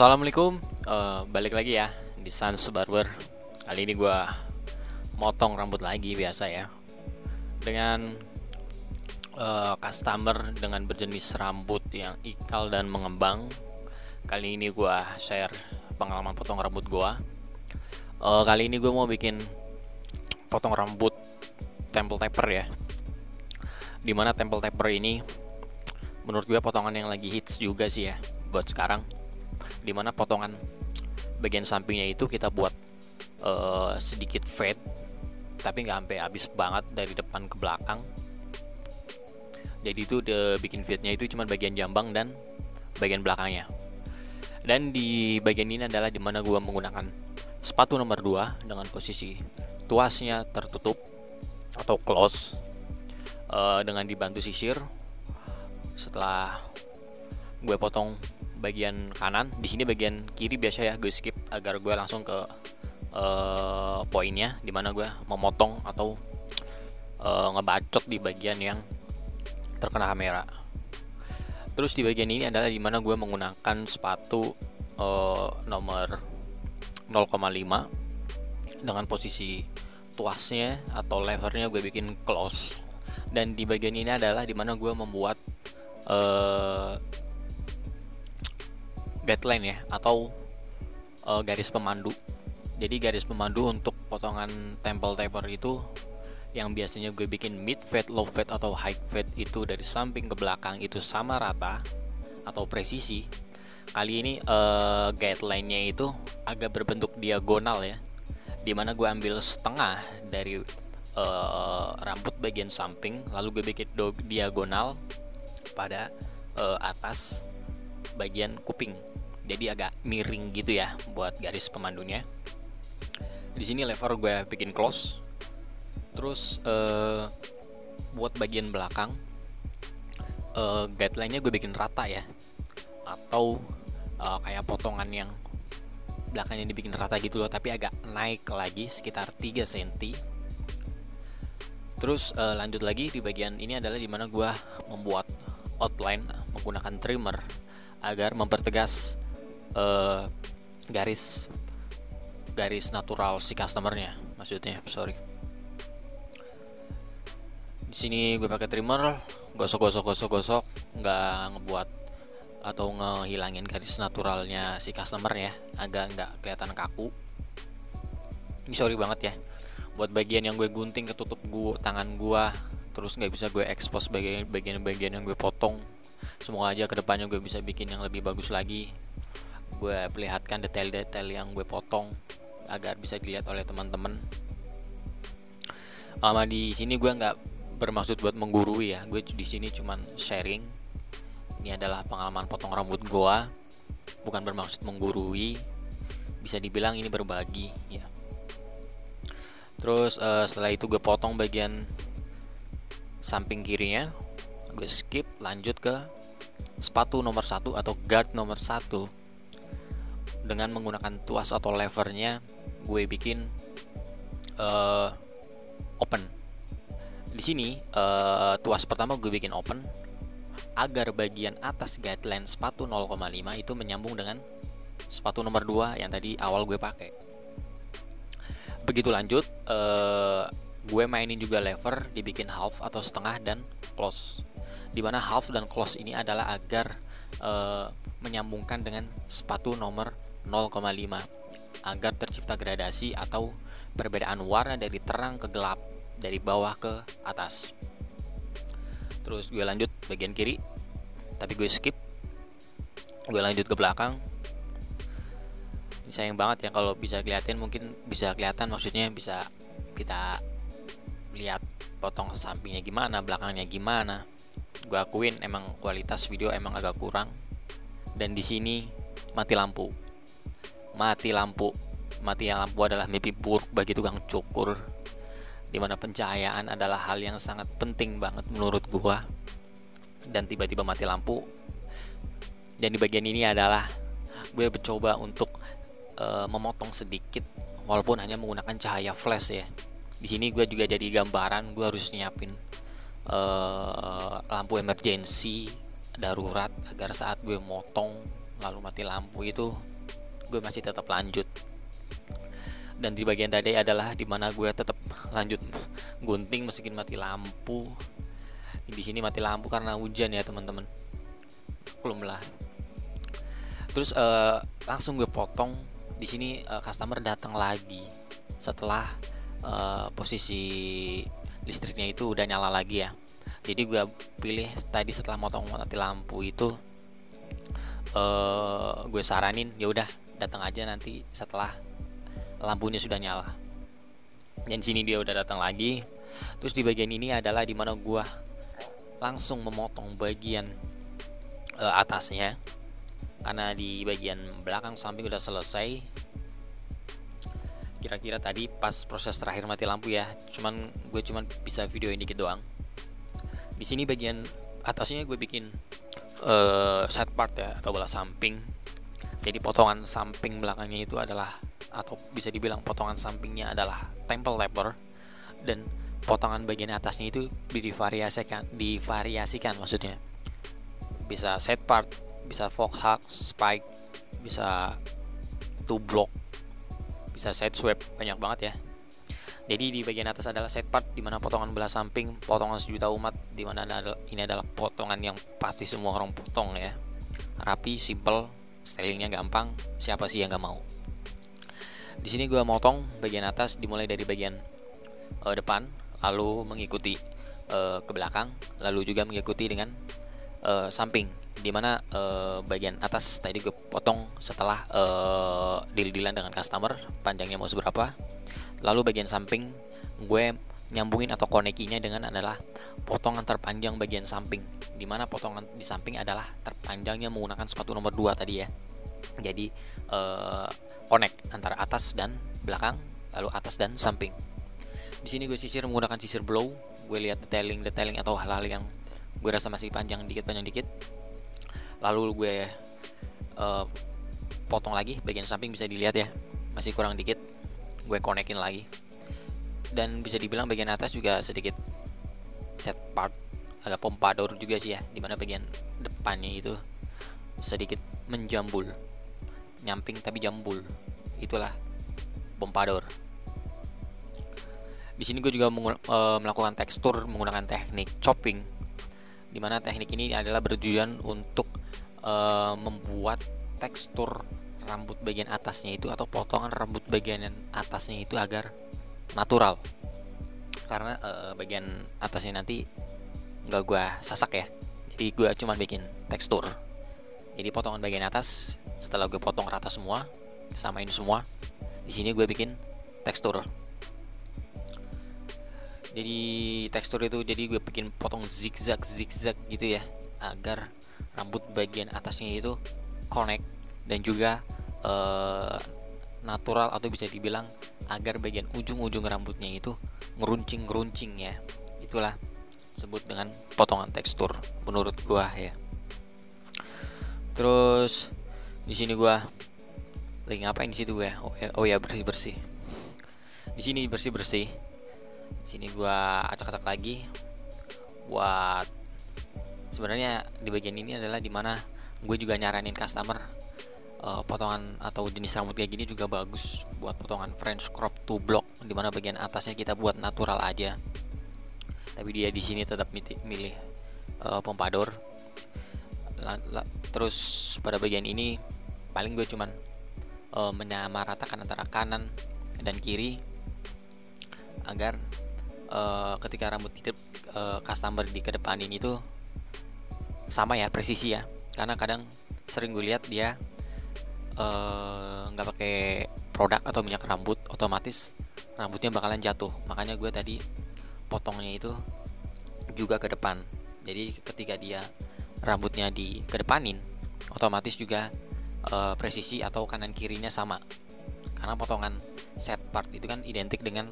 Assalamualaikum, balik lagi ya di Sans Barber. Kali ini gue motong rambut lagi biasa ya, dengan customer dengan berjenis rambut yang ikal dan mengembang. Kali ini gue share pengalaman potong rambut gue. Kali ini gue mau bikin potong rambut temple taper ya, dimana temple taper ini menurut gue potongan yang lagi hits juga sih ya buat sekarang, dimana potongan bagian sampingnya itu kita buat sedikit fade, tapi nggak sampai habis banget dari depan ke belakang. Jadi itu bikin fade-nya itu cuma bagian jambang dan bagian belakangnya. Dan di bagian ini adalah dimana gue menggunakan sepatu nomor 2 dengan posisi tuasnya tertutup atau close, dengan dibantu sisir. Setelah gue potong bagian kanan, di sini bagian kiri biasa ya gue skip agar gue langsung ke poinnya, dimana gue memotong atau ngebacot di bagian yang terkena kamera. Terus di bagian ini adalah dimana gue menggunakan sepatu nomor 0,5 dengan posisi tuasnya atau levernya gue bikin close. Dan di bagian ini adalah dimana gue membuat guideline ya, atau garis pemandu. Jadi garis pemandu untuk potongan temple taper itu yang biasanya gue bikin mid fade, low fade atau high fade itu dari samping ke belakang itu sama rata atau presisi. Kali ini guideline-nya itu agak berbentuk diagonal ya, dimana gue ambil setengah dari rambut bagian samping, lalu gue bikin diagonal pada atas bagian kuping. Jadi agak miring gitu ya buat garis pemandunya. Di sini lever gue bikin close. Terus buat bagian belakang guideline-nya gue bikin rata ya, atau kayak potongan yang belakangnya dibikin rata gitu loh, tapi agak naik lagi sekitar 3 cm. Terus lanjut lagi di bagian ini adalah dimana gue membuat outline menggunakan trimmer agar mempertegas garis natural si customernya, maksudnya sorry. Di sini gue pakai trimmer, gosok, nggak ngebuat atau ngehilangin garis naturalnya si customer ya, agar nggak kelihatan kaku. Ini sorry banget ya buat bagian yang gue gunting ketutup tangan gue, terus nggak bisa gue expose bagian-bagian yang gue potong. Semoga aja kedepannya gue bisa bikin yang lebih bagus lagi. Gue perlihatkan detail-detail yang gue potong agar bisa dilihat oleh teman-teman. Di sini gue nggak bermaksud buat menggurui ya, gue di sini cuman sharing. Ini adalah pengalaman potong rambut gue, bukan bermaksud menggurui. Bisa dibilang ini berbagi ya. Terus setelah itu gue potong bagian samping kirinya, gue skip lanjut ke sepatu nomor 1 atau guard nomor 1 dengan menggunakan tuas atau levernya gue bikin open. Di sini tuas pertama gue bikin open agar bagian atas guideline sepatu 0,5 itu menyambung dengan sepatu nomor 2 yang tadi awal gue pakai. Begitu lanjut gue mainin juga lever dibikin half atau setengah dan close, dimana half dan close ini adalah agar menyambungkan dengan sepatu nomor 0,5 agar tercipta gradasi atau perbedaan warna dari terang ke gelap, dari bawah ke atas. Terus gue lanjut bagian kiri, tapi gue skip, gue lanjut ke belakang. Ini sayang banget ya kalau bisa kelihatan, mungkin bisa kelihatan, maksudnya bisa kita lihat potong sampingnya gimana, belakangnya gimana. Gue akuin emang kualitas video emang agak kurang. Dan di sini mati lampu adalah mimpi buruk bagi tukang cukur, dimana pencahayaan adalah hal yang sangat penting banget menurut gue. Dan tiba-tiba mati lampu. Dan di bagian ini adalah gue mencoba untuk memotong sedikit, walaupun hanya menggunakan cahaya flash ya. Di sini gue juga jadi gambaran, gue harus nyiapin lampu emergency darurat agar saat gue motong lalu mati lampu itu gue masih tetap lanjut. Dan di bagian tadi adalah dimana gue tetap lanjut gunting meskipun mati lampu. Di sini mati lampu karena hujan ya teman-teman, belum lah. Terus langsung gue potong. Di sini customer datang lagi setelah posisi listriknya itu udah nyala lagi ya. Jadi gue pilih tadi setelah motong mati lampu itu gue saranin ya udah datang aja nanti setelah lampunya sudah nyala. Dan sini dia udah datang lagi. Terus di bagian ini adalah dimana gue langsung memotong bagian atasnya, karena di bagian belakang samping udah selesai. Kira-kira tadi pas proses terakhir mati lampu ya, gue cuman bisa videoin dikit doang. Di sini bagian atasnya gue bikin side part ya, atau belah samping. Jadi potongan samping belakangnya itu adalah, atau bisa dibilang potongan sampingnya adalah temple taper, dan potongan bagian atasnya itu divariasikan maksudnya. Bisa side part, bisa fox hug, spike, bisa two block, bisa side sweep, banyak banget ya. Jadi di bagian atas adalah side part, dimana potongan belah samping, potongan sejuta umat, dimana ini adalah potongan yang pasti semua orang potong ya. Rapi, simple, stylingnya gampang, siapa sih yang gak mau. Di sini gue motong bagian atas dimulai dari bagian depan, lalu mengikuti ke belakang, lalu juga mengikuti dengan samping, dimana bagian atas tadi gue potong setelah deal-dealan dengan customer panjangnya mau seberapa. Lalu bagian samping gue nyambungin atau konekinya dengan adalah potongan terpanjang bagian samping, dimana potongan di samping adalah terpanjangnya menggunakan sepatu nomor 2 tadi ya. Jadi connect antara atas dan belakang, lalu atas dan samping. Di sini gue sisir menggunakan sisir blow. Gue lihat detailing atau hal-hal yang gue rasa masih panjang dikit. Lalu gue potong lagi bagian samping, bisa dilihat ya masih kurang dikit. Gue konekin lagi. Dan bisa dibilang bagian atas juga sedikit set part, agak pompadour juga sih ya, dimana bagian depannya itu sedikit menjambul, nyamping tapi jambul, itulah pompadour. Di sini gue juga melakukan tekstur menggunakan teknik chopping, dimana teknik ini adalah bertujuan untuk membuat tekstur rambut bagian atasnya itu, atau potongan rambut bagian atasnya itu agar natural. Karena bagian atasnya nanti nggak gue sasak ya, jadi gue cuma bikin tekstur. Jadi potongan bagian atas setelah gue potong rata semua, samain semua, di sini gue bikin tekstur. Jadi tekstur itu jadi gue bikin potong zigzag gitu ya, agar rambut bagian atasnya itu connect dan juga natural, atau bisa dibilang agar bagian ujung-ujung rambutnya itu ngeruncing ya. Itulah sebut dengan potongan tekstur menurut gua ya. Terus di sini gua lagi ngapain di situ gue? Oh ya bersih. Di sini bersih. Di sini gua acak-acak lagi buat, sebenarnya di bagian ini adalah dimana gue juga nyaranin customer potongan atau jenis rambut kayak gini juga bagus buat potongan French crop to block, dimana bagian atasnya kita buat natural aja. Tapi dia di sini tetap milih pompadour. Terus pada bagian ini paling gue cuman menyamaratakan antara kanan dan kiri agar ketika rambut customer di kedepanin itu sama ya, presisi ya. Karena kadang sering gue lihat dia nggak pakai produk atau minyak rambut, otomatis rambutnya bakalan jatuh. Makanya gue tadi potongnya itu juga ke depan. Jadi ketika dia rambutnya di kedepanin, otomatis juga presisi atau kanan kirinya sama. Karena potongan set part itu kan identik dengan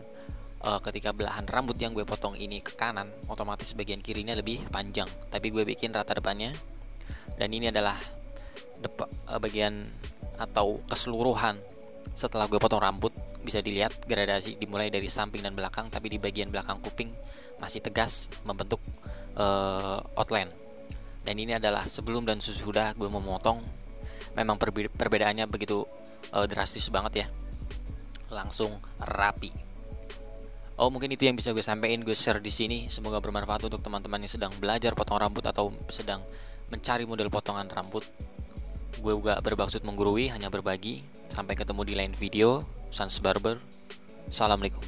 ketika belahan rambut yang gue potong ini ke kanan, otomatis bagian kirinya lebih panjang. Tapi gue bikin rata depannya, dan ini adalah bagian atau keseluruhan setelah gue potong rambut. Bisa dilihat gradasi dimulai dari samping dan belakang, tapi di bagian belakang kuping masih tegas membentuk outline. Dan ini adalah sebelum dan sesudah gue memotong. Memang perbedaannya begitu drastis banget ya, langsung rapi. Oh, mungkin itu yang bisa gue sampaikan, gue share di sini. Semoga bermanfaat untuk teman-teman yang sedang belajar potong rambut atau sedang mencari model potongan rambut. Gue juga bermaksud menggurui, hanya berbagi. Sampai ketemu di lain video. Sans Barber. Assalamualaikum.